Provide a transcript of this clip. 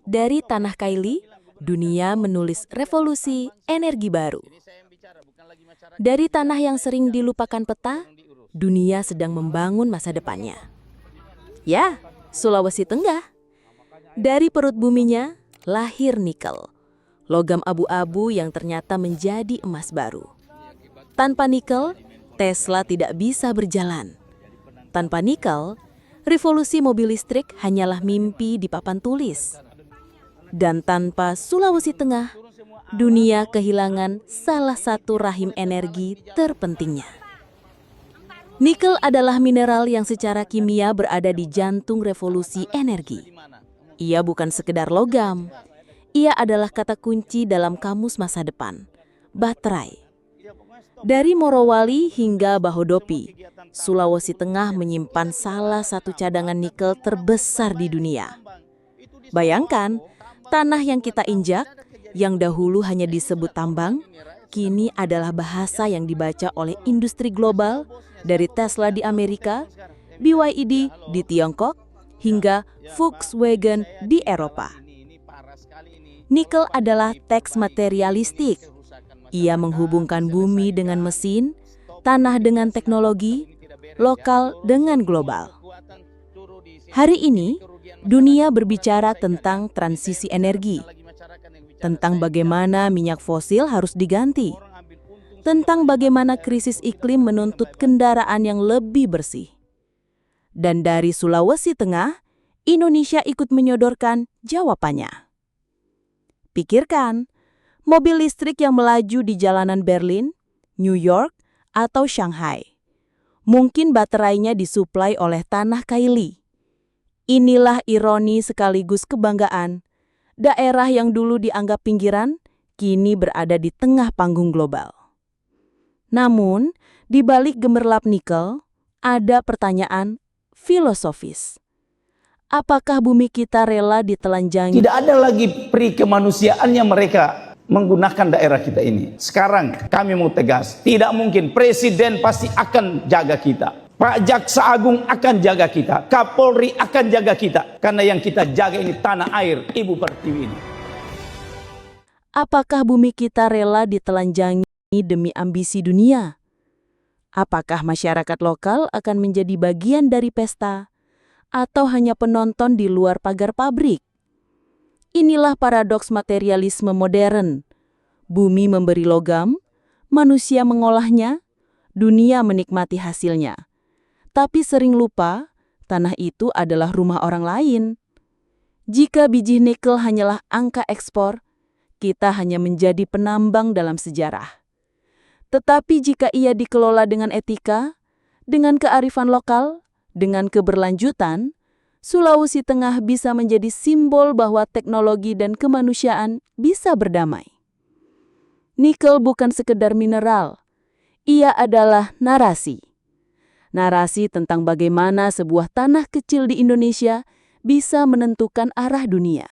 Dari Tanah Kaili, dunia menulis revolusi energi baru. Dari tanah yang sering dilupakan peta, dunia sedang membangun masa depannya. Ya, Sulawesi Tengah. Dari perut buminya, lahir nikel. Logam abu-abu yang ternyata menjadi emas baru. Tanpa nikel, Tesla tidak bisa berjalan. Tanpa nikel, revolusi mobil listrik hanyalah mimpi di papan tulis. Dan tanpa Sulawesi Tengah, dunia kehilangan salah satu rahim energi terpentingnya. Nikel adalah mineral yang secara kimia berada di jantung revolusi energi. Ia bukan sekedar logam, ia adalah kata kunci dalam kamus masa depan, baterai. Dari Morowali hingga Bahodopi, Sulawesi Tengah menyimpan salah satu cadangan nikel terbesar di dunia. Bayangkan, tanah yang kita injak, yang dahulu hanya disebut tambang, kini adalah bahasa yang dibaca oleh industri global dari Tesla di Amerika, BYD di Tiongkok, hingga Volkswagen di Eropa. Nikel adalah teks materialistik. Ia menghubungkan bumi dengan mesin, tanah dengan teknologi, lokal dengan global. Hari ini, dunia berbicara tentang transisi energi, tentang bagaimana minyak fosil harus diganti, tentang bagaimana krisis iklim menuntut kendaraan yang lebih bersih. Dan dari Sulawesi Tengah, Indonesia ikut menyodorkan jawabannya. Pikirkan, mobil listrik yang melaju di jalanan Berlin, New York, atau Shanghai. Mungkin baterainya disuplai oleh Tanah Kaili. Inilah ironi sekaligus kebanggaan. Daerah yang dulu dianggap pinggiran, kini berada di tengah panggung global. Namun, di balik gemerlap nikel, ada pertanyaan filosofis. Apakah bumi kita rela ditelanjangi? Tidak ada lagi peri kemanusiaannya mereka menggunakan daerah kita ini. Sekarang kami mau tegas, tidak mungkin. Presiden pasti akan jaga kita. Pak Jaksa Agung akan jaga kita, Kapolri akan jaga kita, karena yang kita jaga ini tanah air Ibu Pertiwi ini. Apakah bumi kita rela ditelanjangi demi ambisi dunia? Apakah masyarakat lokal akan menjadi bagian dari pesta, atau hanya penonton di luar pagar pabrik? Inilah paradoks materialisme modern. Bumi memberi logam, manusia mengolahnya, dunia menikmati hasilnya. Tapi sering lupa, tanah itu adalah rumah orang lain. Jika biji nikel hanyalah angka ekspor, kita hanya menjadi penambang dalam sejarah. Tetapi jika ia dikelola dengan etika, dengan kearifan lokal, dengan keberlanjutan, Sulawesi Tengah bisa menjadi simbol bahwa teknologi dan kemanusiaan bisa berdamai. Nikel bukan sekedar mineral, ia adalah narasi. Narasi tentang bagaimana sebuah tanah kecil di Indonesia bisa menentukan arah dunia.